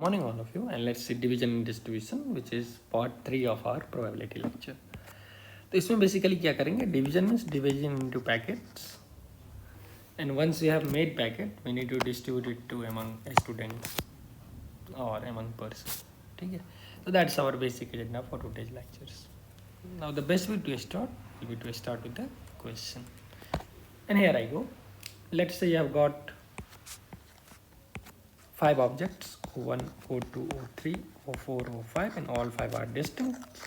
Morning all of you, and let's see division and distribution, which is part 3 of our probability lecture. तो इसमें basically क्या करेंगे, division means division into packets, and once we have made packet we need to distribute it to among students और among person. ठीक है, so that's our basic agenda for today's lectures. Now the best way to start will be to start with the question, and here I go. Let's say you have got 5 objects, O1, O2, O3, O4, O5, and all 5 are distinct.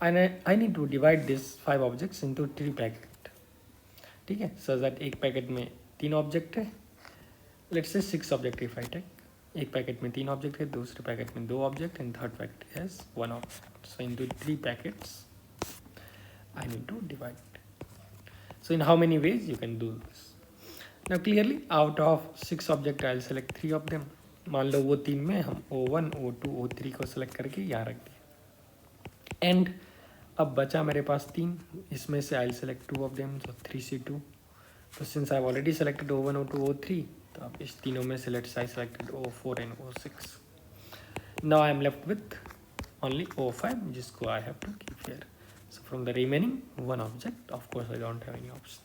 And I need to divide these 5 objects into 3 packet. ठीक है, so that एक packet में 3 object है. Let's say 6 object if I take. एक packet में 3 object है, दूसरे packet में 2 object, and third packet has 1 object. So into 3 packets I need to divide. So in how many ways you can do this? Now clearly out of 6 object I'll select 3 of them. मान लो वो 3 में हम O1, O2, O3 को select करके यहाँ रख दिए. And अब बचा मेरे पास 3, इसमें से I'll select 2 of them, so 3C2. तो since I've already selected O1, O2, O3, तो अब इस तीनों में से let's say I selected O4 and O6. Now I'm left with only O5, जिसको I have to keep here. So from the remaining 1 object, of course I don't have any option.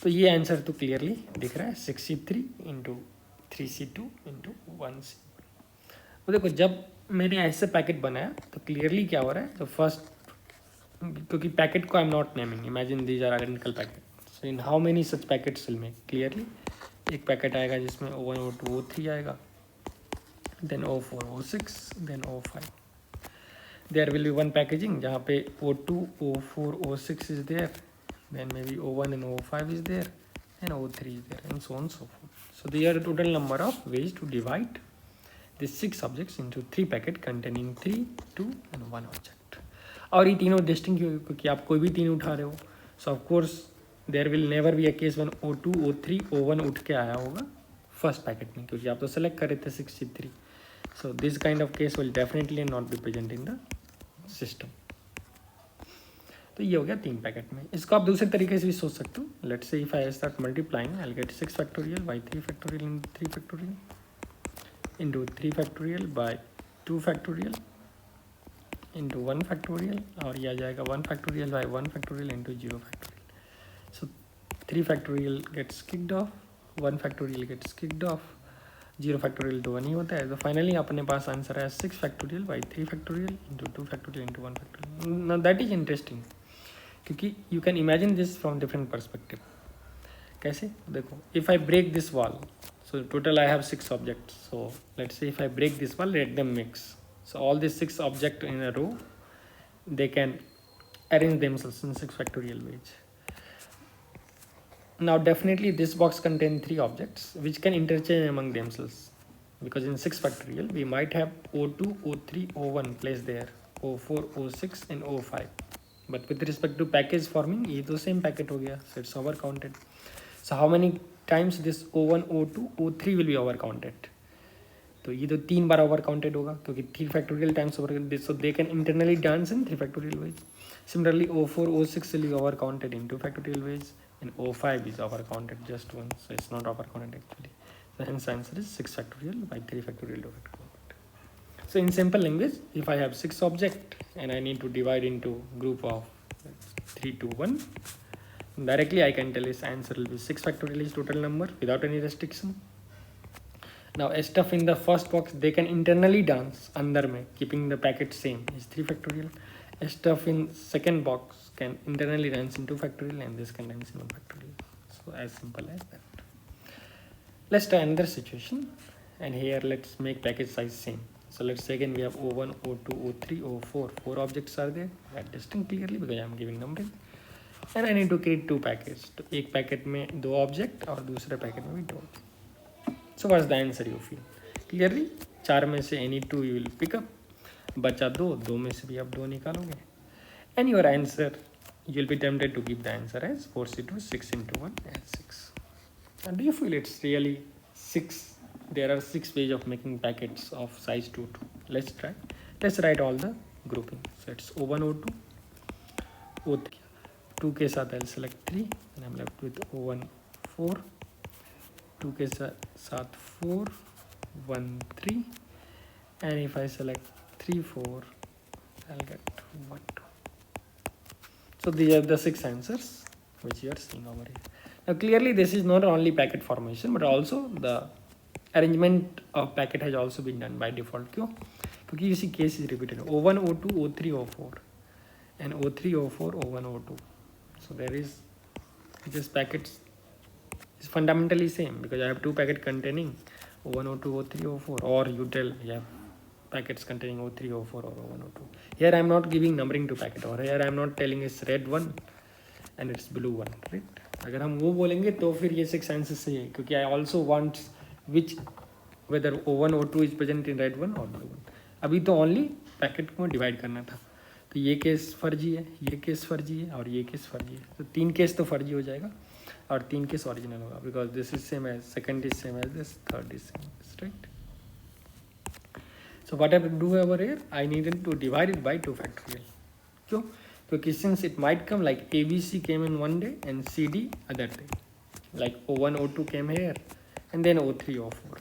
तो ये answer तो clearly दिख रहा है, 6C3 into 3C2 into 1C. तो देखो जब मैंने ऐसे पैकेट बनाया तो क्लियरली क्या हो रहा है, तो फर्स्ट, क्योंकि पैकेट को I am not naming, imagine these are identical packet. So in how many such packets will make, clearly एक पैकेट आएगा जिसमें O1, O2, O3 आएगा, then O4, O6, then O5. There will be one packaging जहाँ पे O2, O4, O6 is there, then maybe O1 and O5 is there, and O3 is there, and so on and so forth. So there are a total number of ways to divide these 6 objects into 3 packet containing 3, 2 and 1 object. और ये तीनों distinct क्योंकि आप कोई भी 3 उठा रहे हो, so of course there will never be a case when O2, O3, O1 उठ के आया होगा फर्स्ट पैकेट में, क्योंकि आप तो सेलेक्ट कर रहे थे 63. So this kind of case will definitely not be present in the system. तो ये हो गया 3 पैकेट में. इसको आप दूसरे तरीके से भी सोच सकते हो. Let's say if I start multiplying I will get 6 factorial by 3 factorial into 3 factorial into 3 factorial by 2 factorial into 1 factorial, और ये आ जाएगा 1 factorial by 1 factorial into 0 factorial. So 3 factorial gets kicked off, 1 factorial gets kicked off, 0 factorial तो 1 ही होता है. तो finally अपने पास answer है 6 factorial by 3 factorial into 2 factorial into 1 factorial. Now that is interesting, क्योंकि you can imagine this from different perspective. कैसे देखो, if I break this wall, so total I have 6 objects. So let's say if I break this wall, let them mix. So all this 6 object in a row, they can arrange themselves in 6 factorial ways. Now definitely this box contains 3 objects which can interchange among themselves, because in 6 factorial we might have O2, O3, O1 placed there, O4, O6 and O5. But with respect to package forming, ये तो same packet हो गया, so it's over counted. So how many times this O1, O2, O3 will be over counted? तो ये तो 3 बार over counted होगा, क्योंकि 3 factorial times over, so they can internally dance in 3 factorial ways. Similarly O4, O6 will be over counted in 2 factorial ways, and O5 is over counted just once, so it's not over counted actually. So hence answer is 6 factorial by 3 factorial 2 factorial. So in simple language, if I have 6 object and I need to divide into group of 3 to 1, directly I can tell this answer will be 6 factorial is total number without any restriction. Now stuff in the first box, they can internally dance under में, keeping the packet same, is 3 factorial. Stuff in second box can internally dance in 2 factorial, and this can dance in 1 factorial. So as simple as that. Let's try another situation, and here let's make packet size same. So let's say again we have O1, O2, O3, O4. 4 objects are there, that distinct clearly because I am giving numbering. And I need to create 2 packets. तो एक packet में 2 object और दूसरे packet में भी 2. So what's the answer you feel? Clearly 4 में से any 2 you will pick up. बचा 2 में से भी आप 2 निकालोगे. And your answer, you will be tempted to give the answer as 4C2, 6 into 1 as 6. And do you feel it's really 6? There are 6 ways of making packets of size 2 to. Let's try. Let's write all the grouping. So it's O1, O2, O3. 2 के साथ I'll select 3, and I'm left with O1, 4. 2 के साथ 4, 1 3, and if I select 3 4, I'll get 1 2. So these are the 6 answers which you are seeing over here. Now clearly this is not only packet formation but also the arrangement of packet has also been done by default. क्यों? क्योंकि you see case is repeated, O1 O2 O3 O4 and O3 O4 O1 O2. So there is this packets is fundamentally same because I have two packet containing O1 O2 O3 O4, or you tell you have packets containing O3 O4 or O1 O2. Here I am not giving numbering to packet, or here I am not telling it's red one and it's blue one, right? अगर हम वो बोलेंगे तो फिर ये 6 answer सही है, क्योंकि I also want which whether O1 O2 is present in red one or blue one. अभी तो only पैकेट को डिवाइड करना था, तो ये केस फर्जी है, ये केस फर्जी है और ये केस फर्जी है, तो 3 केस तो फर्जी हो जाएगा और 3 केस ओरिजिनल होगा, because this is same as second is same as this, third is same as, right? So what I have to do over here, I needed to divide it by 2 factorial. क्यों? क्योंकि since it might come like ABC came in one day and CD other day, like O1 O2 came here and then O3 O4.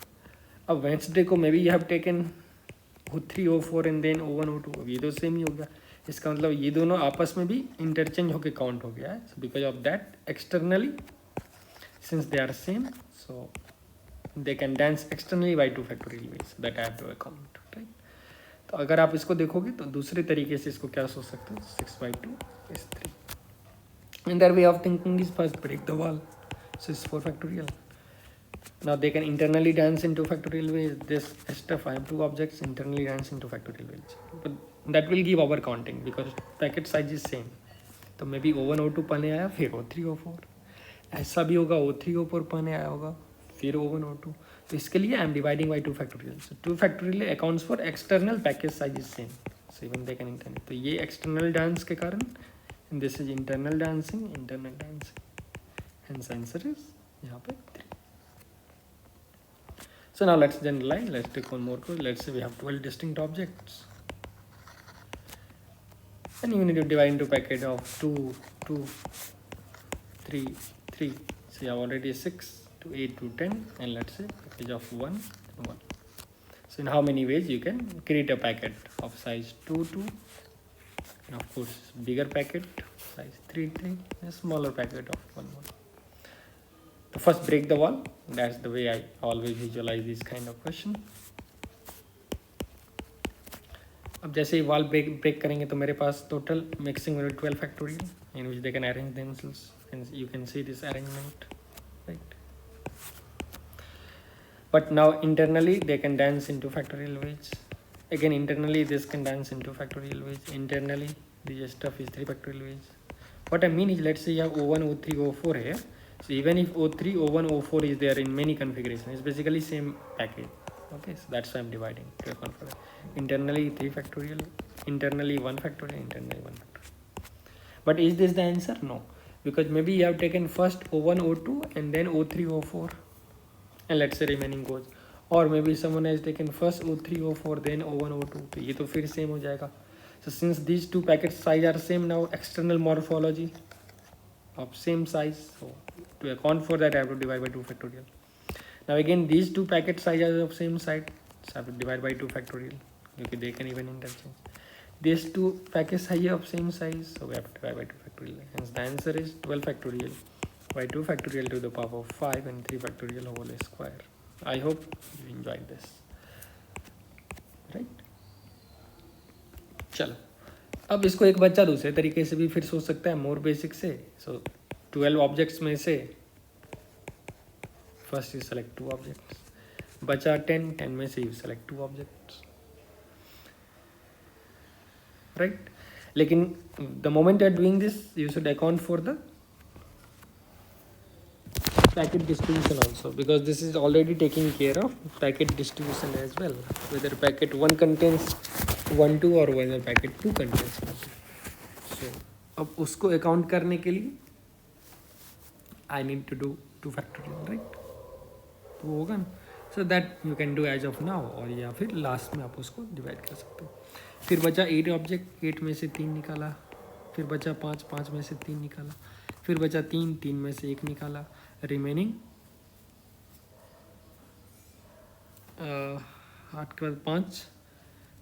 अब Wednesday को maybe you have taken O3 O4 and then O1 O2, अब ये तो same ही हो गया, इसका मतलब ये दोनों आपस में भी इंटरचेंज होके काउंट हो गया है. So because of that externally, since they are same, so they can dance externally by 2 factorial ways that I have to account, right? तो अगर आप इसको देखोगे तो दूसरे तरीके से इसको क्या सोच सकते हो, 6/2 is 3. And their way of thinking is first break the wall, so it's 4 factorial. Now they can internally dance in 2 factorial ways. This stuff, I have 2 objects internally dance in 2 factorial ways, but that will give over counting because packet size is same. तो may be O1 O2 पहले आया फिर O3 O4, ऐसा भी होगा O3 O4 पहले आया होगा फिर O1 O2. तो इसके लिए I am dividing by 2 factorial. So 2 factorial accounts for external package size is same, so even they can internal. तो ये एक्सटर्नल डांस के कारण, and this is internal dancing, hence answer is यहाँ पे 3. So now let's generalize. Let's take one more question. Let's say we have 12 distinct objects, and you need to divide into packet of 2, 2, 3, 3. So you have already 6 to 8 to 10, and let's say package of 1, 1. So in how many ways you can create a packet of size 2, 2, and of course bigger packet size 3, 3, and a smaller packet of 1, 1. To first break the wall, that's the way I always visualize this kind of question. अब जैसे ही wall break करेंगे तो मेरे पास total mixing में 12 factorial in which they can arrange themselves, and you can see this arrangement, right? But now internally they can dance in 2 factorial ways. Again internally this can dance in 2 factorial ways. Internally this stuff is 3 factorial ways. What I mean is, let's say you have O1 O3 O4 here. So even if O3 O1 O4 is there in many configurations, it's basically same package. Okay, so that's why I'm dividing to account for that. Internally 3 factorial, internally 1 factorial, internally 1 factorial. But is this the answer? No, because maybe you have taken first O1 O2 and then O3 O4, and let's say remaining goes, or maybe someone has taken first O3 O4 then O1 O2, तो ये तो फिर same हो जाएगा. So since these two packet size are same, now external morphology of same size, so to account for that I have to divide by 2 factorial. Now again these two packet sizes of same size, so I have to divide by 2 factorial because they can even interchange. These two packet sizes of same size, so we have to divide by 2 factorial. Hence the answer is 12 factorial by 2 factorial to the power of 5 and 3 factorial whole square. I hope you enjoyed this, right? चलो अब इसको एक बच्चा दूसरे तरीके से भी फिर सोच सकता है, मोर बेसिक से. सो 12 ऑब्जेक्ट्स में से फर्स्ट यू सेलेक्ट 2 ऑब्जेक्ट्स, बचा 10, 10 में से यू सेलेक्ट 2 ऑब्जेक्ट्स, राइट? लेकिन the moment you are doing this you should account for the packet distribution also, because this is already taking care of packet distribution as well, whether packet 1 contains 1 2 or whether packet 2 contains 1 2. So अब उसको account करने के लिए I need to do 2 factorial, right? तो वो होगा ना, so that you can do as of now, और या फिर लास्ट में आप उसको डिवाइड कर सकते हो. फिर बचा 8 ऑब्जेक्ट, 8 में से 3 निकाला, फिर बचा 5, 5 में से 3 निकाला, फिर बचा 3, 3 में से 1 निकाला, रिमेनिंग 8 के बाद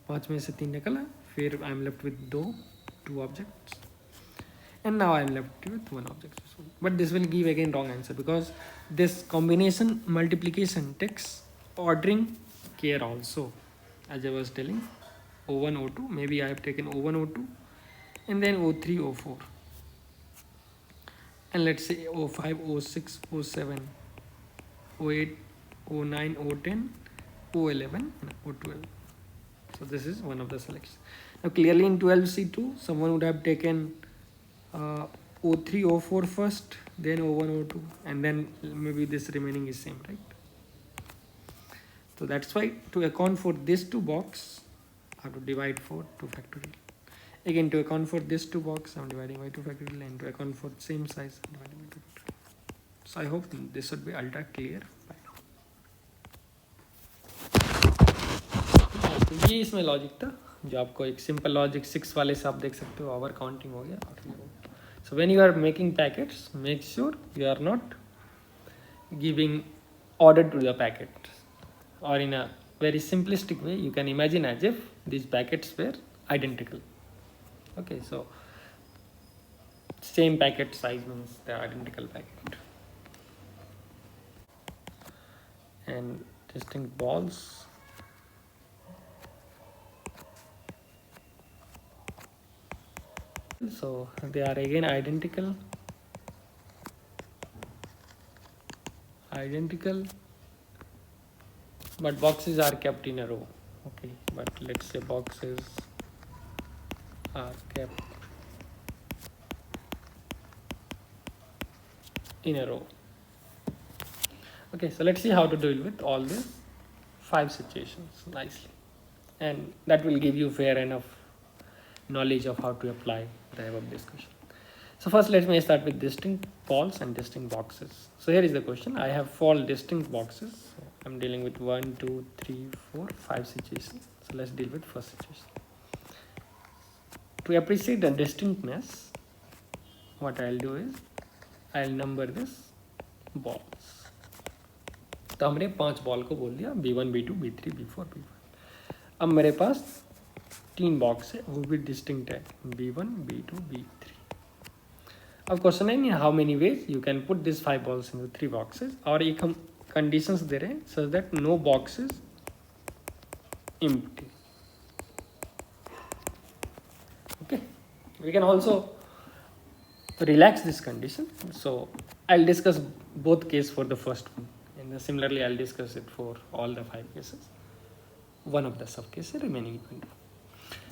5 में से 3 निकला, फिर I am left with 2 objects, and now I am left with 1 object. But this will give again wrong answer because this combination multiplication takes ordering care also. As I was telling, O1 O2, maybe I have taken O1 O2 and then O3 O4, and let's say O5 O6 O7 O8 O9 O10 O11 and O12. So this is one of the selections. Now clearly in 12C2 someone would have taken O3 O4 first, then O1 O2, and then maybe this remaining is same, right? So that's why to account for this 2 box I have to divide for 2 factorial. Again, to account for this 2 box I am dividing by 2 factorial, and to account for same size I am dividing by 2 factorial. So I hope this should be ultra clear. तो ये इसमें logic था, जो आपको एक simple logic 6 वाले से आप देख सकते हो, ओवर काउंटिंग हो गया. So when you are making packets, make sure you are not giving order to the packet, or in a very simplistic way you can imagine as if these packets were identical. Okay, so same packet size means they are identical packet. And distinct balls, so they are again identical, but boxes are kept in a row. Okay, but let's say boxes are kept in a row. Okay, so let's see how to deal with all these 5 situations nicely, and that will give you fair enough knowledge of how to apply the above discussion. So first let me start with distinct balls and distinct boxes. So here is the question. I have 4 distinct boxes. So I'm dealing with 1, 2, 3, 4, 5 situations. So let's deal with first situation. To appreciate the distinctness, what I'll do is I'll number this balls. तो हमने 5 ball को बोल दिया B1 B2 B3 B4 B5. अब मेरे पास 3 box है, वो भी डिस्टिंक्ट है, B1 B2 B3. अब क्वेश्चन है नहीं how many ways you can put this 5 balls in 3 boxes, और एक हम कंडीशंस दे रहे हैं such that no box is empty. Okay, we can also relax this condition. So I'll discuss both cases for the first one, and similarly I'll discuss it for all the 5 cases. One of the sub cases remaining.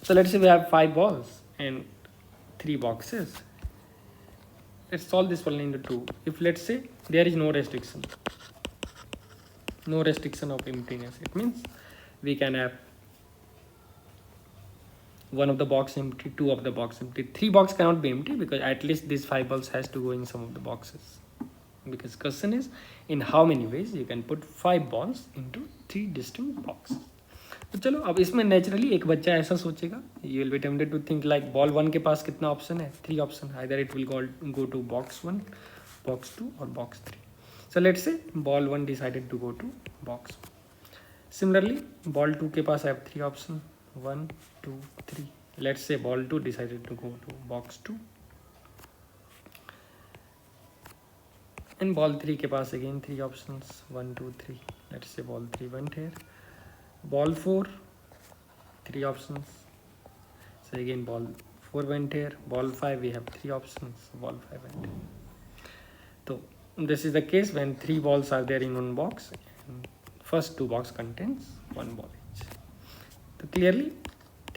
So let's say we have 5 balls and 3 boxes. Let's solve this one into 2. If let's say there is no restriction of emptiness, it means we can have 1 of the box empty, 2 of the box empty. 3 box cannot be empty because at least these 5 balls has to go in some of the boxes. Because question is in how many ways you can put 5 balls into 3 distinct boxes. तो चलो अब इसमें naturally एक बच्चा ऐसा सोचेगा, you will be tempted to think like ball 1 के पास कितना ऑप्शन है, 3 option. Either it will go to box 1, box 2 or box 3. So let's say ball 1 decided to go to box 1. Similarly ball 2 के पास I have 3 option, 1 2 3. Let's say ball 2 decided to go to box 2, and ball 3 के पास again 3 options, 1 2 3. Let's say ball 3 went here. Ball 4 3 options, so again ball 4 went here. Ball 5 we have 3 options, ball 5 went here. So this is the case when 3 balls are there in one box and first 2 box contains 1 ball each. तो clearly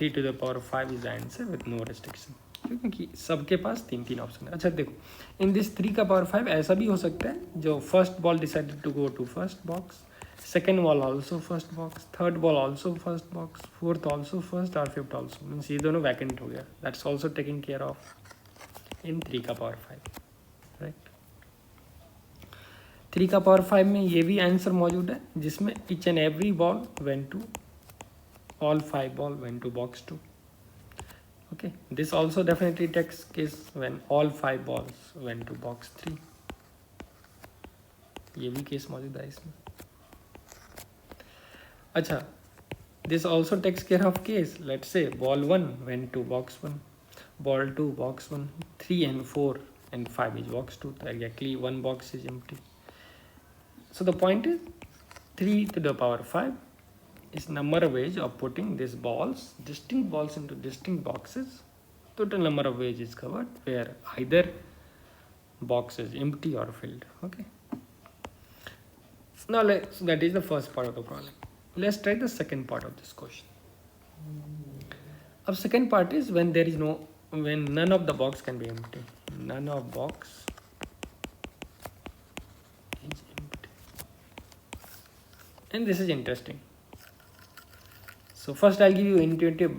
3 to the power 5 is the answer with no restriction, क्योंकि सबके पास 3 option है. अच्छा देखो, in this 3 का power 5 ऐसा भी हो सकता है जो first ball decided to go to first box, second ball also first box, third ball also first box, fourth also first और फिफ्थ ऑल्सो, मीन्स ये दोनों वैकेंट हो गया. That's also taking care of in 3 का power 5, right. 3 का power 5 में ये भी आंसर मौजूद है जिसमें each and every ball went to, all 5 ball went to box 2. Okay, this also definitely takes case when all 5 balls went to box 3. ये भी केस मौजूद है इसमें. Acha, this also takes care of case. Let's say ball 1 went to box 1, ball 2 box 1, 3 and 4 and 5 is box 2. So exactly one box is empty. So the point is 3 to the power 5 is number of ways of putting these balls, distinct balls into distinct boxes. Total number of ways is covered where either box is empty or filled. Okay. Now so that is the first part of the problem. Let's try the second part of this question. Our second part is when none of the box can be empty. None of box is empty. And this is interesting. So first I'll give you intuitive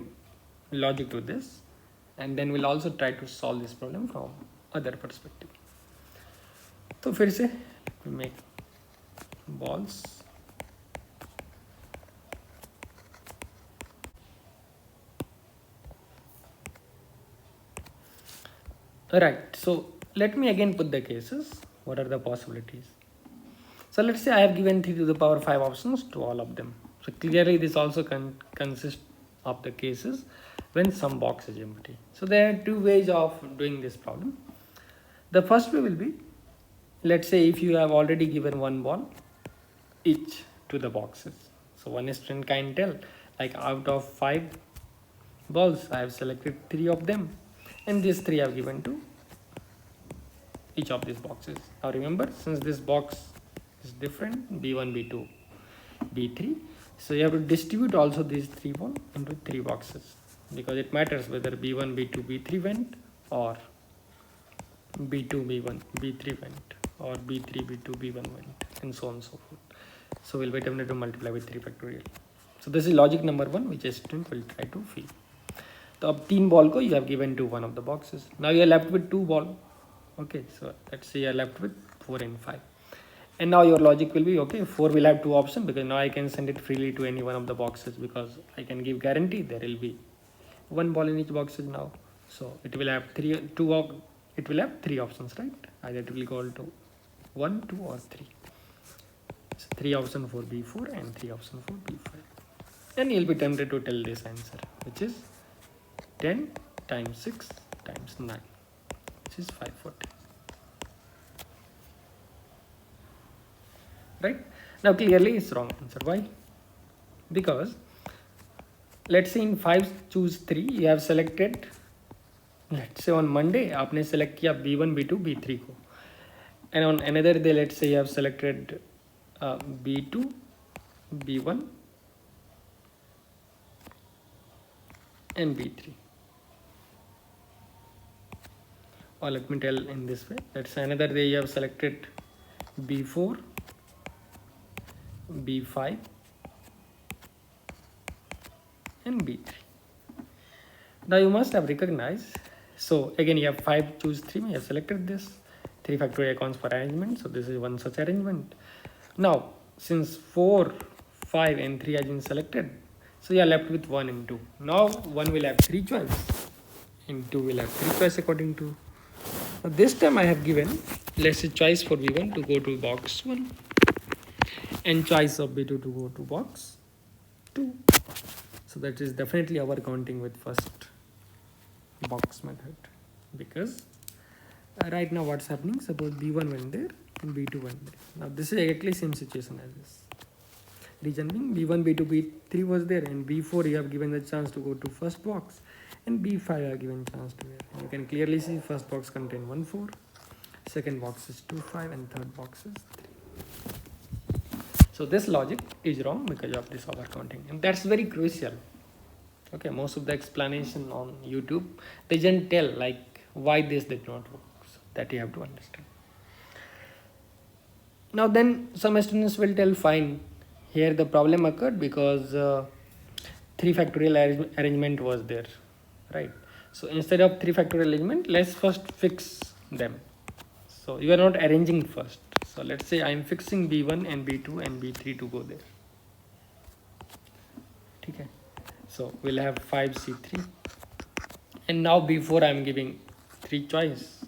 logic to this, and then we'll also try to solve this problem from other perspective. So फिर से we make balls. Right, so let me again put the cases. What are the possibilities? So let's say I have given 3 to the power 5 options to all of them. So clearly this also consists of the cases when some box is empty. So there are two ways of doing this problem. The first way will be, let's say if you have already given one ball each to the boxes. So one student can tell, like out of 5 balls I have selected 3 of them, and these 3 I have given to each of these boxes. Now remember, since this box is different, b1, b2, b3, so you have to distribute also these 3 balls into 3 boxes, because it matters whether b1, b2, b3 went, or b2, b1, b3 went, or b3, b2, b1 went, and so on and so forth. So we'll be attempting to multiply with 3 factorial. So this is logic number 1, which a student will try to fill. So अब 3 ball को you have given to one of the boxes. Now you are left with 2 ball. Okay, so let's say you are left with 4 and 5. And now your logic will be, okay, 4 will have 2 options, because now I can send it freely to any one of the boxes, because I can give guarantee there will be 1 ball in each boxes now. So it will have 3 options, right? Either it will go to 1, 2 or 3. So 3 options for B4 and 3 options for B5. And you'll be tempted to tell this answer, which is 10 times 6 times 9, which is 540. Right? Now clearly it's wrong answer. Why? Because let's say in 5 choose 3, you have selected, let's say on Monday आपने select किया B1, B2, B3 को, and on another day let's say you have selected B2, B1 and B3. Or let me tell in this way, let's say another day you have selected B4, B5 and B3. Now you must have recognized, so again you have 5 choose 3, you have selected this, 3 factorial accounts for arrangement, so this is one such arrangement. Now since 4, 5 and 3 has been selected, so you are left with 1 and 2. Now 1 will have 3 choice and 2 will have 3 choice according to. Now this time I have given, let's say, choice for B1 to go to box 1 and choice of B2 to go to box 2. So that is definitely our counting with first box method, because right now what's happening, suppose B1 went there and B2 went there. Now this is exactly same situation as this. Reason being, B1, B2, B3 was there, and B4 you have given the chance to go to first box, and B5 you have given chance to there. You can clearly see first box contain 1, 4, second box is 2, 5, and third box is 3. So this logic is wrong because of this overcounting, and that's very crucial. Okay, most of the explanation on YouTube, they didn't tell like why this did not work. So that you have to understand. Now then some students will tell, fine, here the problem occurred because 3 factorial arrangement was there, right? So instead of 3 factorial arrangement, let's first fix them. So you are not arranging first. So let's say I am fixing B1 and B2 and B3 to go there. Okay. So we'll have 5C3, and now B4 I am giving 3 choice,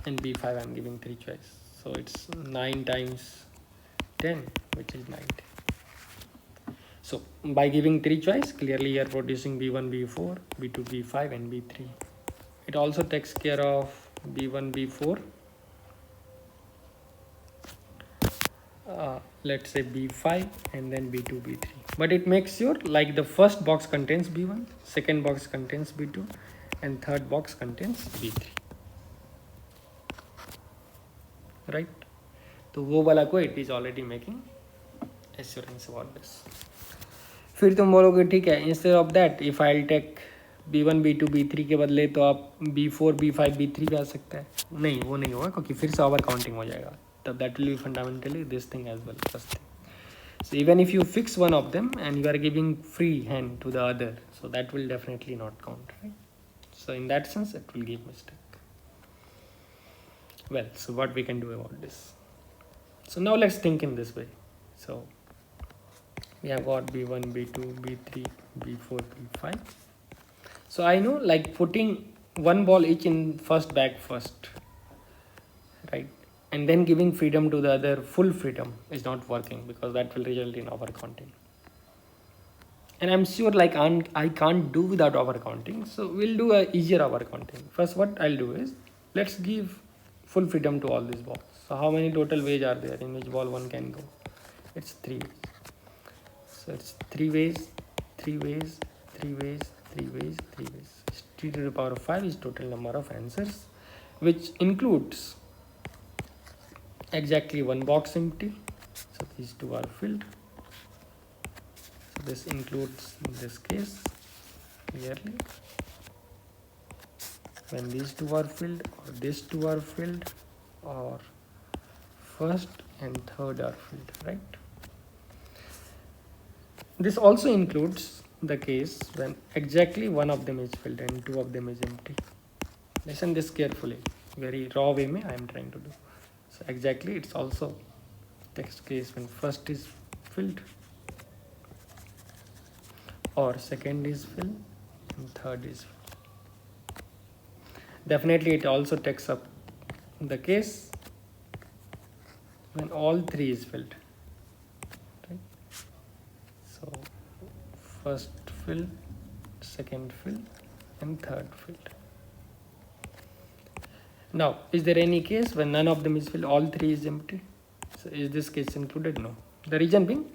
and B5 I am giving 3 choice. So it's 9 times 10, which is 90. So by giving 3 choice, clearly you are producing B1, B4, B2, B5 and B3. It also takes care of B1, B4, let's say B5 and then B2, B3. But it makes sure like the first box contains B1, second box contains B2 and third box contains B3. Right? तो वो वाला को it is already making assurance about this. फिर तुम बोलोगे ठीक है, instead of that if I take B1, B2, B3 के बदले तो आप B4, B5, B3 भी आ सकता है. नहीं, वो नहीं होगा क्योंकि फिर से ओवर काउंटिंग हो जाएगा. तब that will be fundamentally this thing as well first thing. So even if you fix one of them and you are giving free hand to the other, so that will definitely not count, right? So in that sense, it will give mistake. Well, so what we can do about this? So now let's think in this way. So we have got B1, B2, B3, B4, B5. So I know like putting one ball each in first bag first, right? And then giving freedom to the other, full freedom, is not working because that will result in overcounting. And I'm sure like I can't do without overcounting, so we'll do a easier overcounting. First what I'll do is, let's give full freedom to all these balls. So how many total ways are there in which ball one can go? It's 3. So it's 3 ways, 3 ways, 3 ways, 3 ways, 3 ways. 3 to the power of 5 is total number of answers, which includes exactly one box empty. So these two are filled. So this includes this case clearly when these two are filled, or these two are filled, or first and third are filled, right? This also includes the case when exactly one of them is filled and two of them is empty. Listen this carefully, very raw way mein I am trying to do. So exactly it's also text case when first is filled or second is filled and third is filled. Definitely it also takes up the case when all 3 is filled, right? So first filled, second filled and third filled. Now, is there any case when none of them is filled, all 3 is empty? So is this case included? No. The reason being,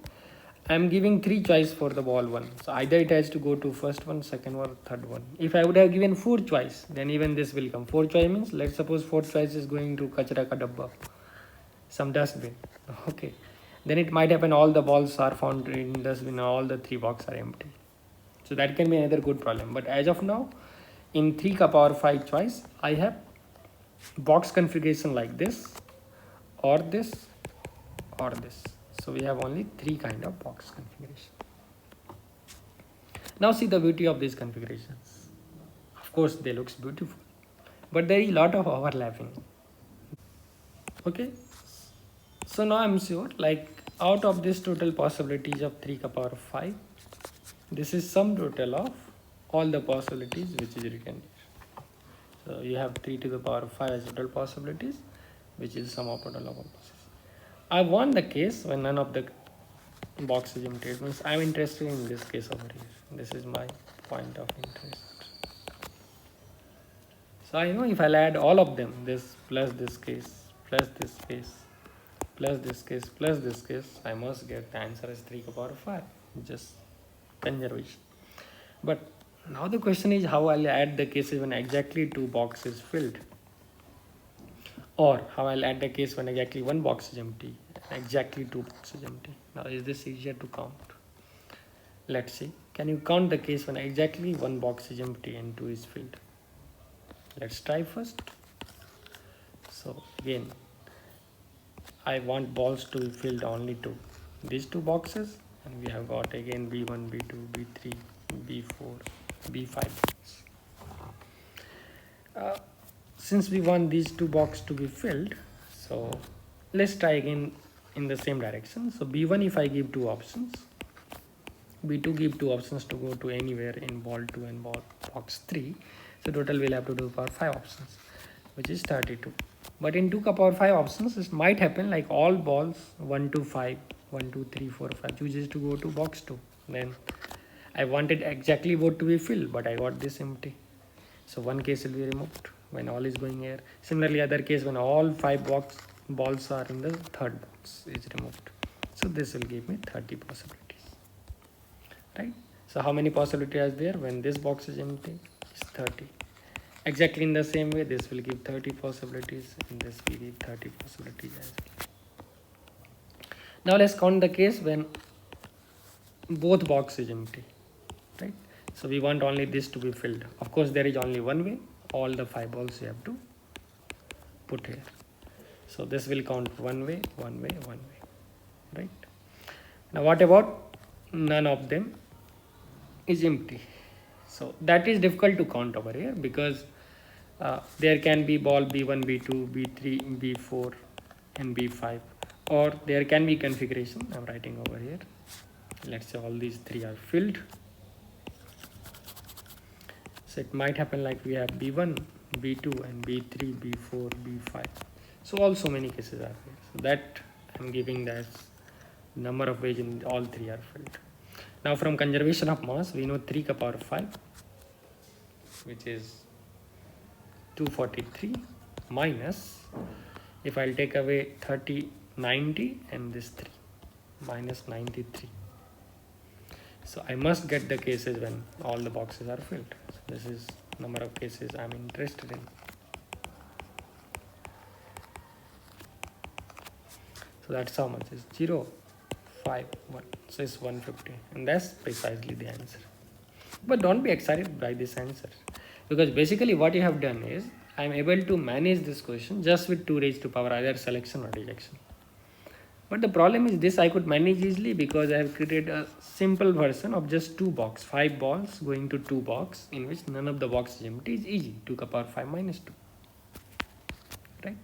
I am giving 3 choice for the ball 1. So either it has to go to first one, second one, third one. If I would have given 4 choice, then even this will come. 4 choice means, let's suppose 4th choice is going to kachra ka dabba, some dustbin. Okay. Then it might happen all the balls are found in dustbin, all the 3 boxes are empty. So that can be another good problem. But as of now, in 3 ka power 5 choice, I have box configuration like this, or this, or this. So we have only 3 kind of box configuration. Now see the beauty of these configurations. Of course they looks beautiful, but there is a lot of overlapping. Okay, so now I'm sure like out of this total possibilities of 3 ka power 5, this is sum total of all the possibilities which is written here. So you have 3 to the power of 5 as total possibilities, which is sum of total of all possibilities. I want the case when none of the box is empty. It means I'm interested in this case over here. This is my point of interest. So I know if I'll add all of them, this plus this case, plus this case, plus this case, plus this case, I must get the answer as 3 to the power of 5. Just conservation. But now the question is how I'll add the cases when exactly 2 boxes filled, or how I'll add the case when exactly 1 box is empty, exactly 2 boxes empty. Now is this easier to count? Let's see. Can you count the case when exactly 1 box is empty and 2 is filled? Let's try first. So again, I want balls to be filled only to these 2 boxes, and we have got again B1, B2, B3, B4, B5. Since we want these 2 boxes to be filled, so let's try again in the same direction. So B1 if I give 2 options, B2 give 2 options to go to anywhere in ball 2 and ball box 3. So total we'll have to do for 5 options, which is 32. But in 2 ka power 5 options, it might happen like all balls 1 to 5, 1, 2, 3, 4, 5 chooses to go to box 2. Then I wanted exactly what to be filled, but I got this empty. So one case will be removed when all is going here. Similarly, other case when all 5 balls are in the third box is removed. So this will give me 30 possibilities, right? So how many possibilities are there when this box is empty? It's 30. Exactly in the same way, this will give 30 possibilities, and this will give 30 possibilities as well. Now let's count the case when both box is empty, right? So we want only this to be filled. Of course, there is only one way. All the 5 balls you have to put here. So this will count one way, one way, one way, right? Now what about none of them is empty? So that is difficult to count over here, because there can be ball B1, B2, B3, B4 and B5, or there can be configuration. I'm writing over here. Let's say all these 3 are filled. So it might happen like we have B1, B2 and B3, B4, B5. So also many cases are here. So that I'm giving that number of ways in all 3 are filled. Now from conservation of mass, we know 3 to the power 5, which is 243, minus, if I'll take away 30, 90 and this 3, minus 93. So I must get the cases when all the boxes are filled. So this is number of cases I'm interested in. So that's how much is 0, 5, 1. So it's 150, and that's precisely the answer. But don't be excited by this answer, because basically what you have done is I'm able to manage this question just with 2 raised to power either selection or rejection. But the problem is this I could manage easily because I have created a simple version of just 2 box, 5 balls going to 2 box in which none of the box is empty. Is easy, 2 to the power 5 minus 2, right?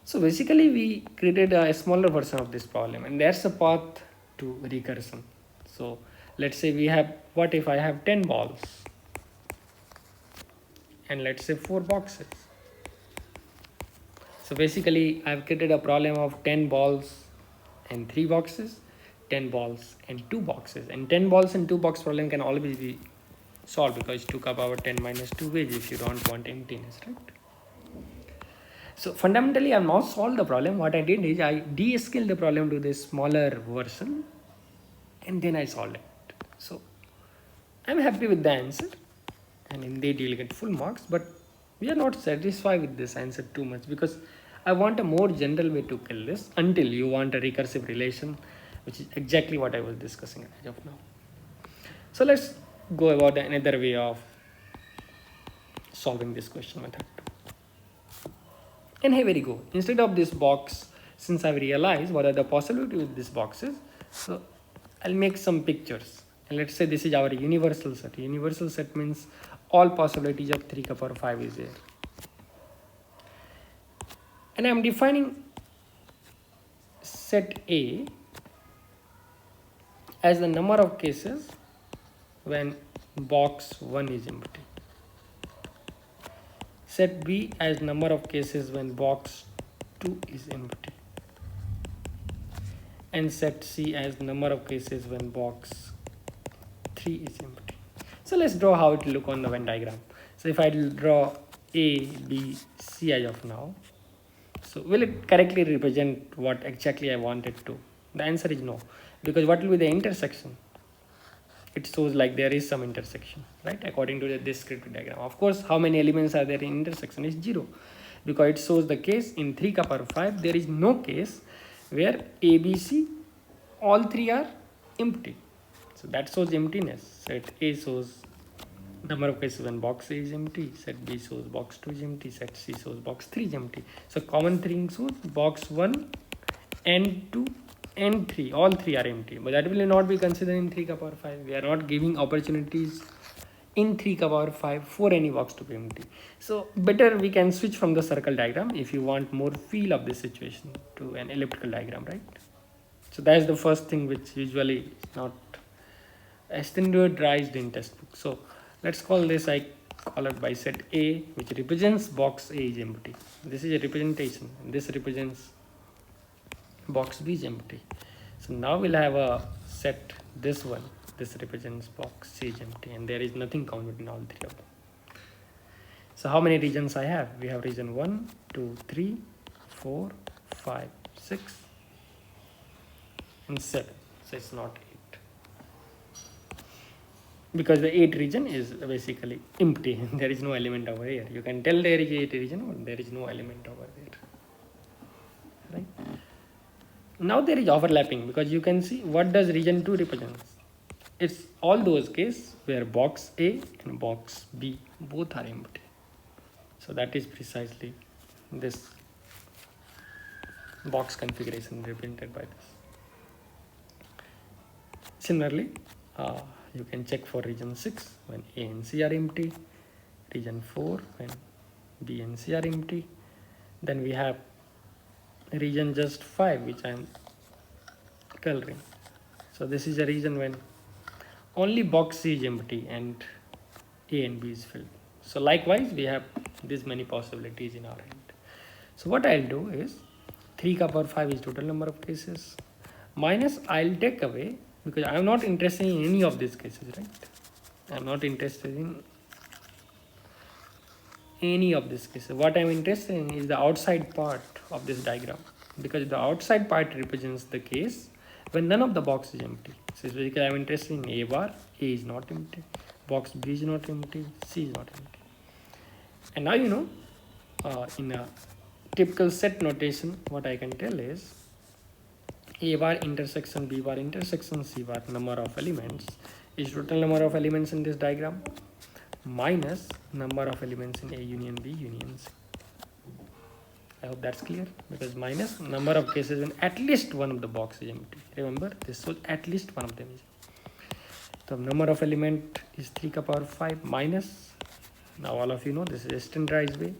So basically we created a smaller version of this problem, and that's a path to recursion. So let's say we have, what if I have 10 balls and let's say 4 boxes. So basically I've created a problem of 10 balls and 3 boxes, 10 balls and 2 boxes, and 10 balls and 2 box problem can always be solved because 2 to the power 10 minus 2 ways if you don't want emptiness, right? So fundamentally I've not solved the problem. What I did is I de-scaled the problem to this smaller version and then I solved it. So I'm happy with the answer, and indeed you'll get full marks, but we are not satisfied with this answer too much because I want a more general way to kill this until you want a recursive relation, which is exactly what I was discussing as of now. So let's go about another way of solving this question method. And here we go. Instead of this box, since I've realized what are the possibilities with these boxes, so I'll make some pictures. And let's say this is our universal set. Universal set means all possibilities of 3 to the power 5 is there. And I'm defining set A as the number of cases when box 1 is empty. Set B as number of cases when box 2 is empty. And set C as number of cases when box 3 is empty. So let's draw how it will look on the Venn diagram. So if I draw A, B, C as of now, so will it correctly represent what exactly I wanted to? The answer is no, because what will be the intersection? It shows like there is some intersection, right? According to the descriptive diagram. Of course, how many elements are there in intersection is 0, because it shows the case in 3 to the power 5 there is no case where A, B, C all 3 are empty. So that shows emptiness. Set A shows number of cases when box A is empty. Set B shows box 2 is empty. Set C shows box 3 is empty. So common thing shows box 1 and 2 and 3, all 3 are empty, but that will not be considered in 3 to the power 5. We are not giving opportunities in 3 to the power 5 for any box to be empty. So better we can switch from the circle diagram if you want more feel of this situation to an elliptical diagram, right? So that is the first thing which usually is not standardized in textbook. So let's call this, I call it by set A, which represents box A is empty. This is a representation, and this represents box B is empty. So now we'll have a set this one, this represents box C is empty, and there is nothing common between all three of them. So how many regions I have? We have region 1, 2, 3, 4, 5, 6, and 7. So it's not 8. Because the 8 region is basically empty. There is no element over here. You can tell there is 8 region, but there is no element over there. Right? Now there is overlapping, because you can see what does region 2 represent. It's all those cases where box A and box B both are empty. So that is precisely this box configuration represented by this. Similarly, you can check for region 6 when A and C are empty, region 4 when B and C are empty. Then we have region just 5, which I am coloring. So this is a region when only box C is empty and A and B is filled. So likewise, we have this many possibilities in our end. So what I'll do is 3 ka power 5 is total number of cases, minus I'll take away, because I am not interested in any of these cases, right? I am not interested in any of these cases. What I am interested in is the outside part of this diagram, because the outside part represents the case when none of the box is empty. So basically I am interested in A bar, A is not empty, box B is not empty, C is not empty. And now you know, in a typical set notation, what I can tell is A bar intersection B bar intersection C bar number of elements is total number of elements in this diagram minus number of elements in A union B union C. I hope that's clear, because minus number of cases when at least one of the box is empty. Remember, this was at least one of them is empty. The number of element is 3 ka power 5 minus, now all of you know this is a standardized way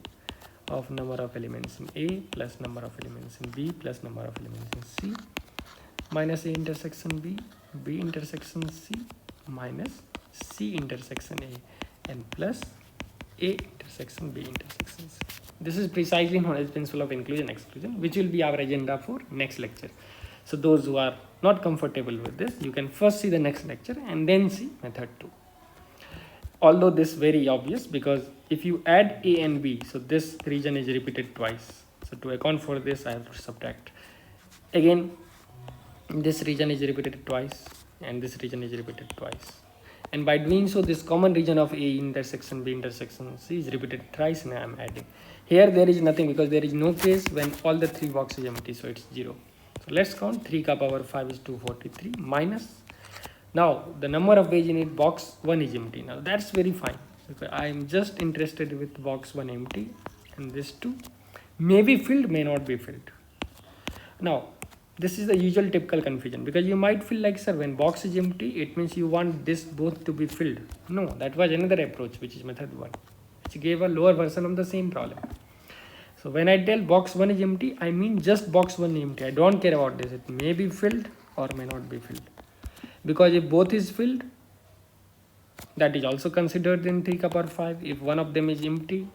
of number of elements in A plus number of elements in B plus number of elements in C minus A intersection B, B intersection C minus C intersection A, and plus A intersection B intersection C. This is precisely known as principle of inclusion exclusion, which will be our agenda for next lecture. So those who are not comfortable with this, you can first see the next lecture and then see method 2. Although this is very obvious, because if you add A and B, so this region is repeated twice. So to account for this, I have to subtract. Again, this region is repeated twice and this region is repeated twice. And by doing so, this common region of A intersection B intersection C is repeated thrice, and I am adding. Here there is nothing, because there is no case when all the 3 boxes are empty, so it's 0. So let's count 3 ka power 5 is 243 minus. Now the number of ways in it, box 1 is empty. Now that's very fine, because I am just interested with box 1 empty, and this 2 may be filled, may not be filled. Now this is the usual typical confusion, because you might feel like, sir, when box is empty, it means you want this both to be filled. No, that was another approach, which is method 1, which gave a lower version of the same problem. So when I tell box 1 is empty, I mean just box 1 is empty. I don't care about this. It may be filled or may not be filled. Because if both is filled, that is also considered in 3 ka power 5. If one of them is empty,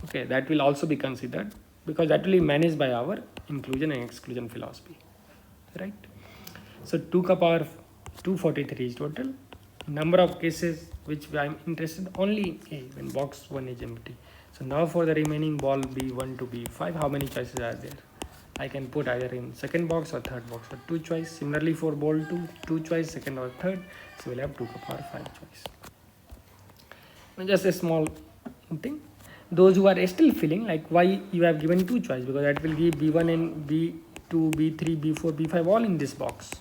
okay, that will also be considered, because that will be managed by our inclusion and exclusion philosophy, right? So 2 ka power 243 is total. Number of cases which I am interested only A, when box 1 is empty. So now for the remaining ball B1 to B5, how many choices are there? I can put either in second box or third box, or 2 choice. Similarly for ball 2 choice, second or third. So we'll have 2 ka power 5 choice. Now just a small thing. Those who are still feeling like why you have given 2 choice, because that will give B1 and B2, B3, B4, B5 all in this box.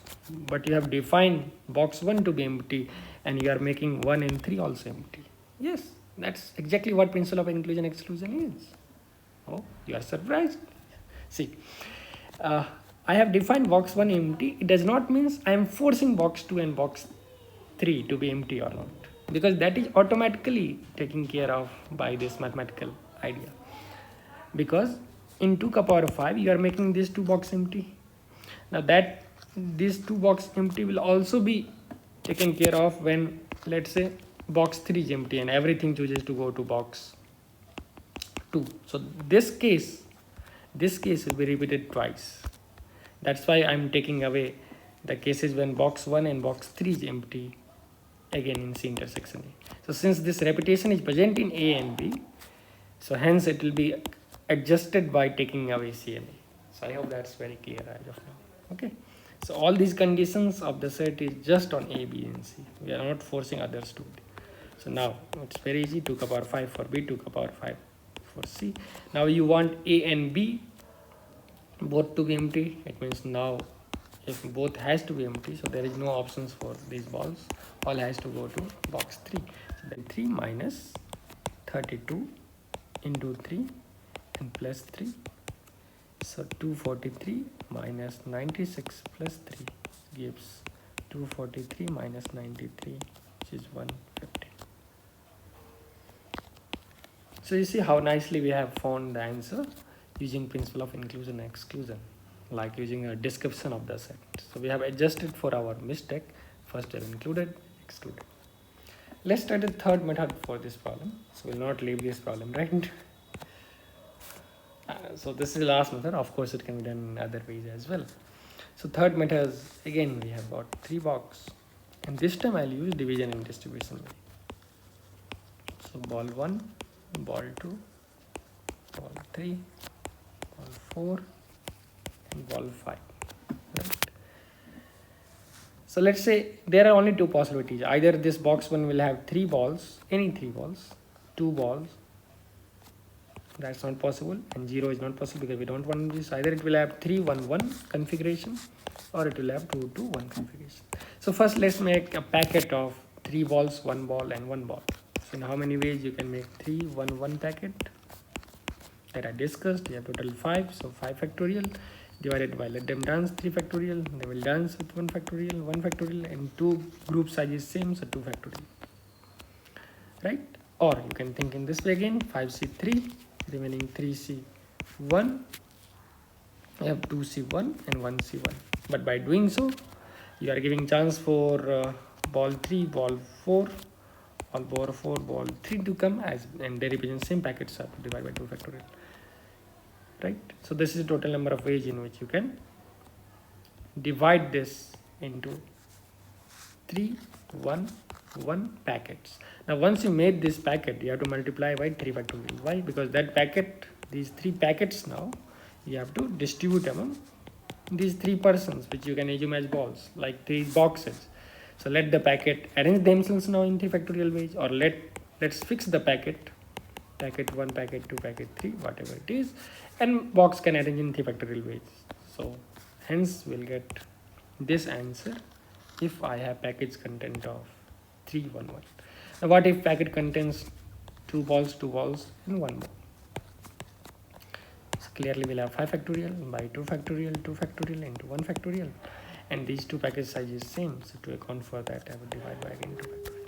But you have defined box 1 to be empty, and you are making 1 and 3 also empty. Yes, that's exactly what principle of inclusion exclusion is. Oh, you are surprised. See, I have defined box 1 empty. It does not mean I am forcing box 2 and box 3 to be empty or not, because that is automatically taken care of by this mathematical idea. Because in 2 ka power 5, you are making these 2 boxes empty. Now that these 2 boxes empty will also be taken care of when, let's say, box 3 is empty and everything chooses to go to box 2. So this case will be repeated twice. That's why I'm taking away The case is when box 1 and box 3 is empty, again in C intersection A. So since this repetition is present in A and B, so hence it will be adjusted by taking away C and A. So I hope that's very clear as of now. Okay. So all these conditions of the set is just on A, B and C. We are not forcing others to. So now it's very easy, 2 to the power 5 for B, 2 to the power 5 for C. Now you want A and B both to be empty. It means now if both has to be empty, so there is no options for these balls. All has to go to box 3. So then 3 minus 32 into 3 and plus 3. So 243 minus 96 plus 3 gives 243 minus 93, which is 150. So you see how nicely we have found the answer using principle of inclusion and exclusion, like using a description of the set. So we have adjusted for our mistake. First we have included, excluded. Let's try the third method for this problem. So we'll not leave this problem, right? So this is the last method. Of course, it can be done in other ways as well. So third method, again we have got 3 box, and this time I'll use division and distribution. So ball 1, ball 2, ball 3, ball 4 and ball 5, right? So let's say there are only 2 possibilities. Either this box 1 will have 3 balls, any 3 balls, 2 balls, that's not possible, and 0 is not possible because we don't want this. Either it will have 3 1 1 configuration or it will have 2 2 1 configuration. So first let's make a packet of 3 balls, 1 ball and 1 ball. So in how many ways you can make 3 1 1 packet that I discussed? You have total 5, so 5 factorial divided by let them dance 3 factorial. They will dance with 1 factorial, and 2 group size is same, so 2 factorial, right? Or you can think in this way again, 5C3 remaining 3C1, you have 2C1 and 1C1. But by doing so, you are giving chance for ball 3, ball 4, ball 4, ball 3 to come as, and they represent same packets, so divide by 2 factorial, right? So this is the total number of ways in which you can divide this into 3 1 1 packets. Now once you made this packet, you have to multiply by 3 factorial. Why? Because that packet, these 3 packets, now you have to distribute among these 3 persons, which you can assume as balls, like 3 boxes. So let the packet arrange themselves now in 3 factorial ways, or let's fix the packet 1, packet 2, packet 3, whatever it is, and box can arrange in 3 factorial ways. So hence we'll get this answer if I have package content of 3 1 1. Now what if packet contains 2 balls and 1 ball? So clearly we'll have 5 factorial by 2 factorial into 1 factorial, and these 2 package size is same, so to account for that I will divide by again 2 factorial.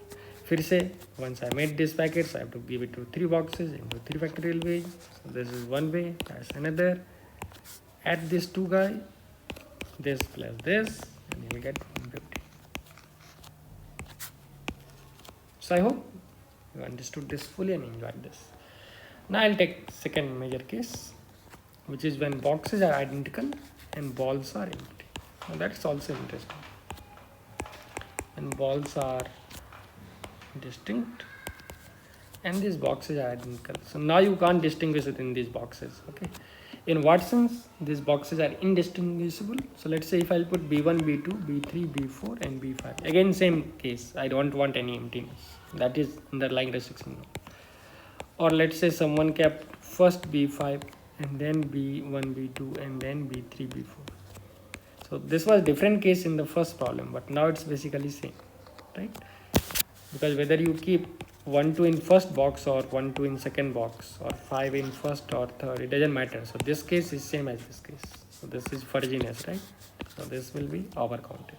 फिर से once I made this packets, I have to give it to 3 boxes into 3 factorial ways. So this is one way, that's another. Add this 2 guy, this plus this, and you will get 150. So I hope you understood this fully and enjoyed this. Now I'll take second major case, which is when boxes are identical and balls are empty. Now that's also interesting. When balls are distinct and these boxes are identical. So now you can't distinguish within these boxes. Okay. In what sense? These boxes are indistinguishable. So let's say if I'll put B1, B2, B3, B4 and B5. Again same case. I don't want any emptiness. That is underlying restriction. Or let's say someone kept first B5 and then B1, B2 and then B3, B4. So this was different case in the first problem, but now it's basically same, right? Because whether you keep 1 2 in first box or 1 2 in second box or 5 in first or third, it doesn't matter. So this case is same as this case. So this is fudginess, right? So this will be overcounted.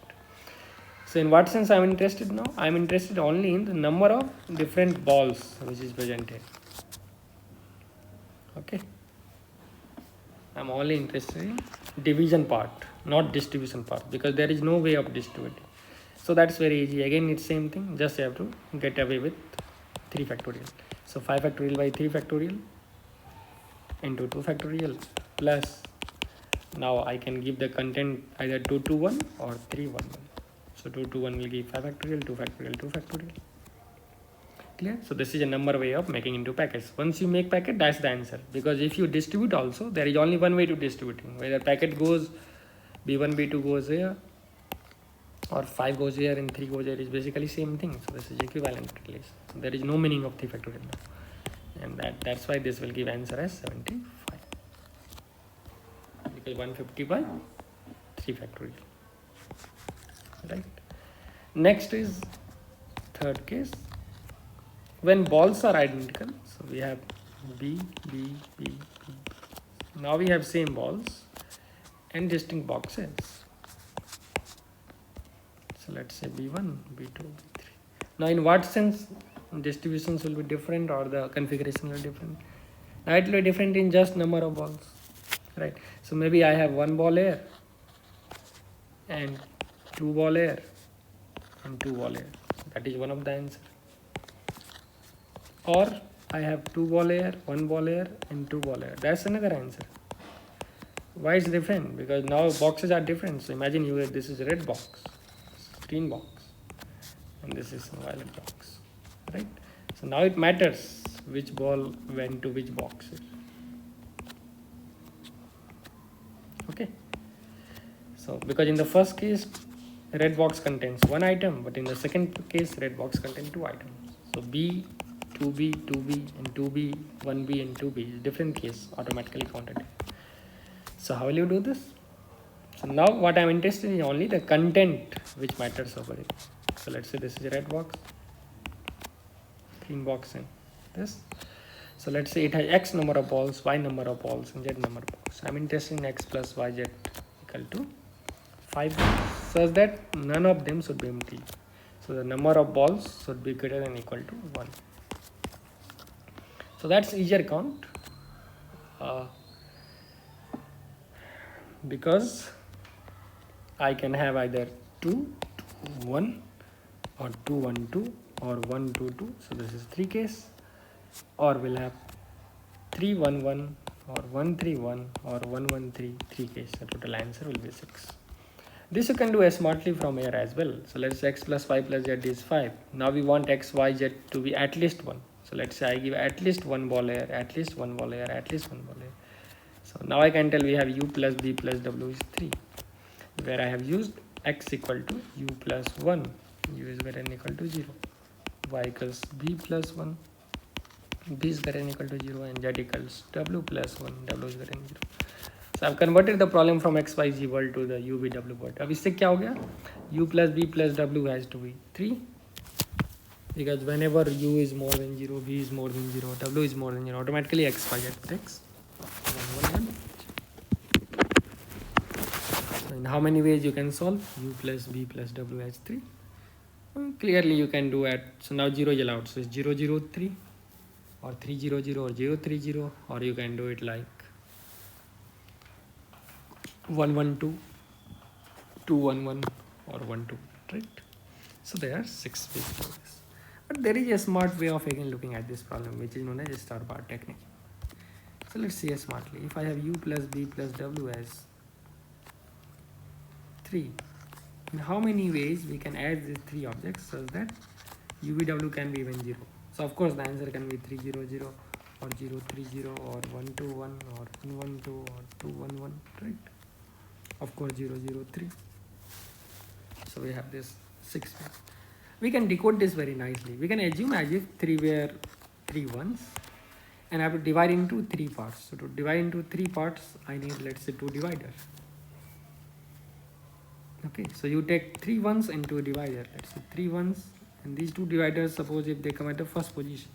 So in what sense I'm interested now? I'm interested only in the number of different balls which is presented. Okay. I'm only interested in division part, not distribution part, because there is no way of distributing. So that's very easy. Again, it's same thing. Just you have to get away with 3 factorial. So 5 factorial by 3 factorial into 2 factorial plus Now I can give the content either 2 to 1 or 3 1 1. So 2 to 1 will give 5 factorial, 2 factorial, 2 factorial. Clear? So this is a number way of making into packets. Once you make packet, that's the answer. Because if you distribute also, there is only one way to distributing. Whether packet goes B1, B2 goes here, or 5 goes here and 3 goes here, is basically same thing. So this is equivalent at least. So there is no meaning of 3 factorial now. And that's why this will give answer as 75. Because 150 by 3 factorial. Right? Next is third case. When balls are identical, so we have B, B, B, B. Now we have same balls and distinct boxes. So let's say B1, B2, B3. Now in what sense distributions will be different or the configuration will be different? Now it will be different in just number of balls, right? So maybe I have one ball here and two ball here and two ball here. That is one of the answer. Or I have two ball here, one ball here and two ball here. That's another answer. Why is different? Because now boxes are different. So imagine this is a red box, green box, and this is a violet box, right? So now it matters which ball went to which box. Okay. So because in the first case, red box contains one item, but in the second case, red box contains two items. So B, 2B, 2B, and 2B, 1B, and 2B is different case automatically counted. So how will you do this? So now what I'm interested in is only the content which matters over it. So let's say this is a red box, green box, and this. So let's say it has X number of balls, Y number of balls, and Z number of balls. I'm interested in X plus YZ equal to 5, such that none of them should be empty. So the number of balls should be greater than or equal to 1. So that's easier count because I can have either 2, 2, 1 or 2, 1, 2 or 1, 2, 2. So this is 3 case, or we'll have 3, 1, 1 or 1, 3, 1 or 1, 1, 3, 3 case. The total answer will be 6. This you can do smartly from here as well. So let's say X plus Y plus Z is 5. Now we want X, Y, Z to be at least 1. So let's say I give at least one ball here, at least one ball here, at least one ball here. So now I can tell we have U plus B plus W is 3, where I have used X equal to U plus 1, U is greater than or equal to 0, Y equals B plus 1, B is greater than or equal to 0, and Z equals W plus 1, W is greater than 0. So I've converted the problem from X, Y, Z world to the U, V, W world. अब इससे क्या हो गया? U plus B plus W has to be 3. Because whenever U is more than 0, V is more than 0, W is more than 0, automatically X, Y, Z breaks. 1, 1, 1. So in how many ways you can solve? U plus B plus W has 3. Clearly you can do it. So now 0 is allowed. So it's 0, 0, 3 or 3, 0, 0 or 0, 3, 0, or you can do it like 1, 1, 2, 2, 1, 1 or 1, 2, right? So there are 6 ways to do this. But there is a smart way of again looking at this problem, which is known as star bar technique. So let's see smartly. If I have U plus B plus W as 3, in how many ways we can add these 3 objects such that UVW can be even 0? So of course the answer can be 3, 0, 0 or 0, 3, 0 or 1, 2, 1 or 1, 1, 2 or 2, 1, 1, right? Of course 0, 0, 3. So we have this 6 ways. We can decode this very nicely. We can assume as if 3 were 3 ones and I have to divide into 3 parts. So to divide into 3 parts, I need, let's say, 2 dividers. Okay, so you take 3 ones and 2 divider. Let's say 3 ones, and these 2 dividers, suppose if they come at the first position.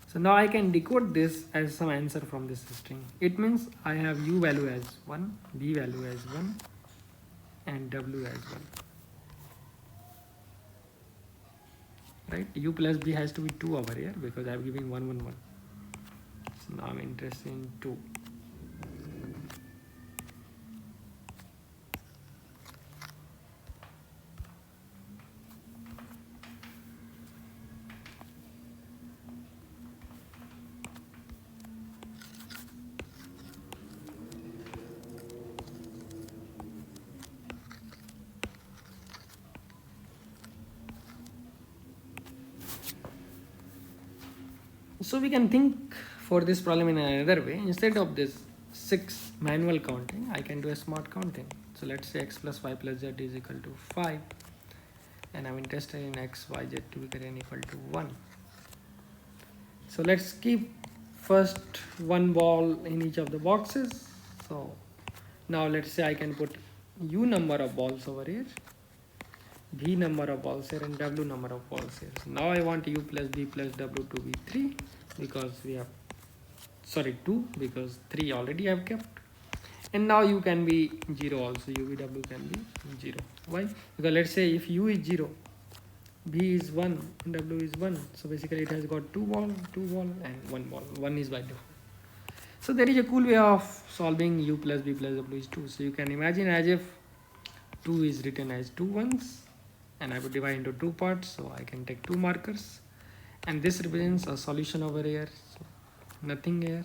So now I can decode this as some answer from this string. It means I have U value as 1, B value as 1 and W as 1. Right, U plus B has to be 2 over here because I am giving 1, 1, 1. So now I'm interested in 2. So we can think for this problem in another way. Instead of this 6 manual counting, I can do a smart counting. So let's say x plus y plus z is equal to 5, and I'm interested in x, y, z to be greater than equal to 1. So let's keep first one ball in each of the boxes. So now let's say I can put u number of balls over here, v number of balls here, and w number of balls here. So now I want u plus v plus w to be 3 because we have 2 because 3 already I have kept. And now u can be 0 also, u v w can be 0. Why? Because let's say if u is 0, v is 1 and w is 1, so basically it has got 2 ball and 1 ball. 1 is by default. So there is a cool way of solving u plus v plus w is 2. So you can imagine as if 2 is written as 2 ones, and I would divide into 2 parts, so I can take 2 markers, and this represents a solution over here. So nothing here.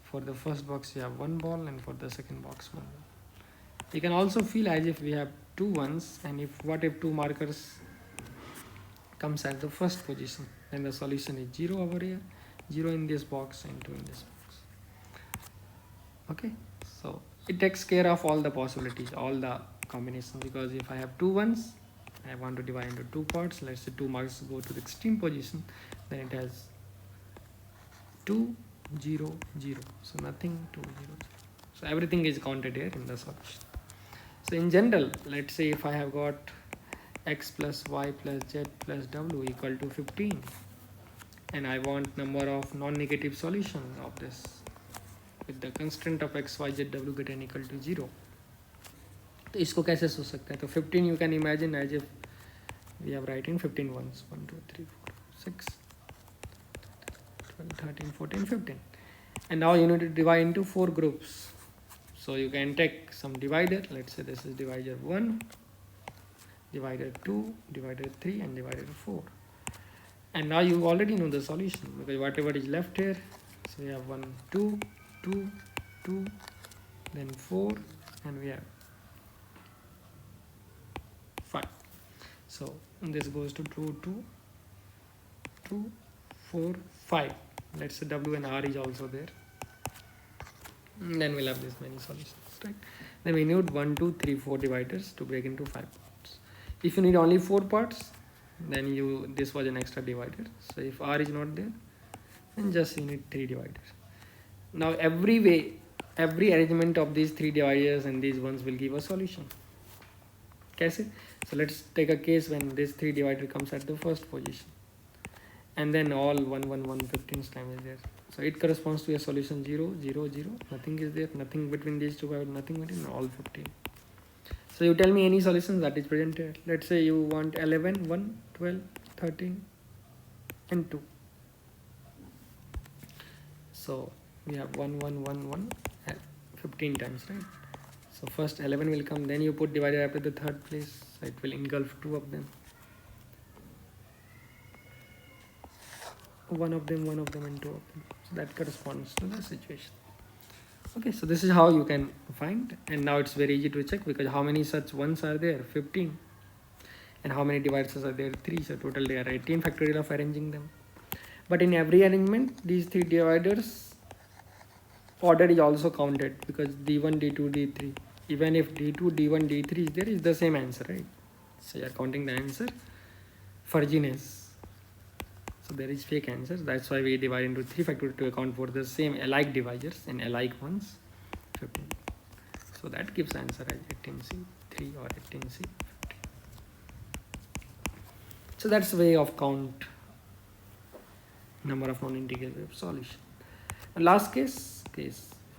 For the first box you have 1 ball, and for the second box 1 ball. You can also feel as if we have 2 ones, and if 2 markers comes at the first position, then the solution is 0 over here, 0 in this box and 2 in this box. Okay, so it takes care of all the possibilities, all the combinations, because if I have 2 ones, I want to divide into 2 parts. Let's say 2 marks go to the extreme position, then it has 2 0 0, so nothing 2 0 0. So everything is counted here in the solution. So in general, let's say if I have got x plus y plus z plus w equal to 15, and I want number of non-negative solutions of this with the constraint of x y z w greater than equal to 0. तो इसको कैसे सोच सकते हैं? तो 15 you can imagine as if we are writing 15 ones, 1 2 3 4 6 12 13 14 15, and now you need to divide into 4 groups. So you can take some divider. Let's say this is divider 1, divider 2, divider 3, and divider 4. And now you already know the solution because whatever is left here, so we have 1 2 2 2, then 4, and we have 5. So this goes to 2 2 2 4 5. Let's say w and r is also there, and then we'll have this many solutions, right? Then we need 1 2 3 4 dividers to break into 5 parts. If you need only 4 parts, then this was an extra divider. So if r is not there, then just you need 3 dividers. Now every arrangement of these 3 dividers and these ones will give a solution. Kaise? So let's take a case when this 3 divider comes at the first position, and then all 1 1 1 15 time is there. So it corresponds to a solution 0 0 0. Nothing is there, nothing between these two, nothing between all 15. So you tell me any solution that is present here. Let's say you want 11 1 12 13 and 2. So we have 1 1 1 1 15 times, right? So first 11 will come, then you put divider after the third place, so it will engulf 2 of them. One of them and 2 of them. So that corresponds to the situation. Okay, so this is how you can find, and now it's very easy to check because how many such ones are there? 15. And how many divisors are there? 3. So total there are 18 factorial of arranging them. But in every arrangement, these 3 dividers order is also counted because d1 d2 d3. Even if d2 d1 d3 is there, is the same answer, right? So you are counting the answer fudginess. So there is fake answers. That's why we divide into 3 factorial to account for the same alike divisors and alike ones. 15. So that gives answer as 18C 3 or 18C 15. So that's the way of count number of non-integrated solution. And last case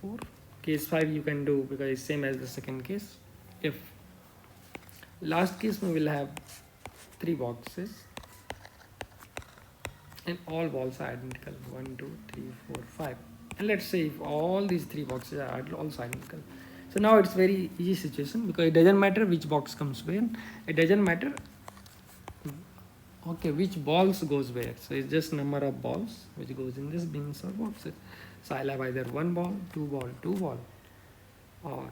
4. Case 5 you can do because it's same as the second case. If last case we will have 3 boxes and all balls are identical, 1 2 3 4 5, and let's say if all these 3 boxes are also identical. So now it's very easy situation because it doesn't matter which box comes where, it doesn't matter which balls goes where. So it's just number of balls which goes in this bins or boxes. So I'll have either 1 ball, 2 ball, 2 ball, or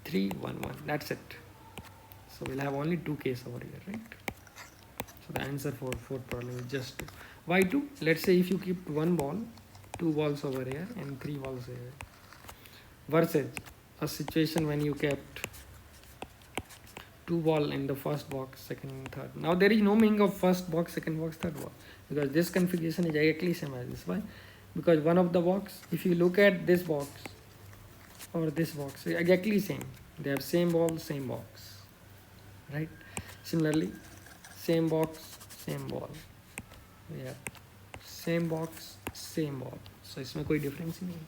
3 1 1. That's it. So we'll have only 2 cases over here, right? So the answer for fourth problem is just 2. Why 2? Let's say if you keep one ball, 2 balls over here and 3 balls here, versus a situation when you kept 2 ball in the first box, second and third. Now there is no meaning of first box, second box, third box, because this configuration is exactly same as this. Why? Because one of the box, if you look at this box or this box, exactly same. They have same ball, same box, right? Similarly, same box, same ball. We have same box, same ball. So इसमें कोई difference ही नहीं.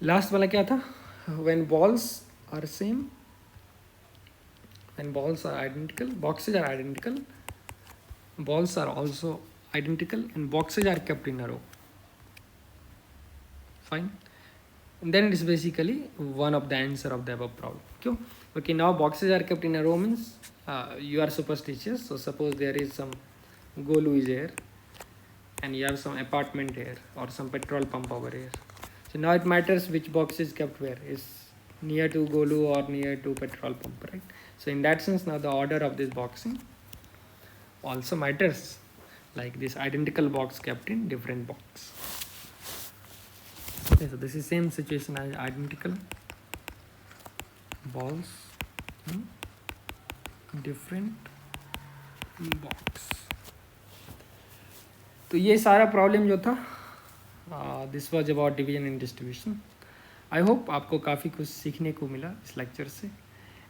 Last वाला क्या था? When balls are same, when balls are identical, boxes are identical, balls are also identical, and boxes are kept in a row. Fine. And then it is basically one of the answer of the above problem. क्यों? Okay, now boxes are kept in a row means you are superstitious. So suppose there is some Golu is here and you have some apartment here or some petrol pump over here. So now it matters which box is kept where, is near to Golu or near to petrol pump, right? So in that sense, now the order of this boxing also matters, like this identical box kept in different box. Okay, so this is same situation as identical balls in different box. तो ये सारा problem जो था this was about division and distribution. I hope आपको काफ़ी कुछ सीखने को मिला इस लेक्चर से,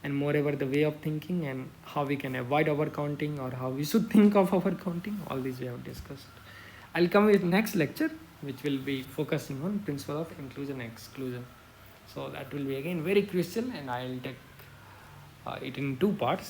and moreover the way of thinking and how we can avoid overcounting or how we should think of overcounting, all these we have discussed. I'll come with next lecture which will be focusing on principle of inclusion and exclusion. So that will be again very crucial, and I'll take it in 2 parts.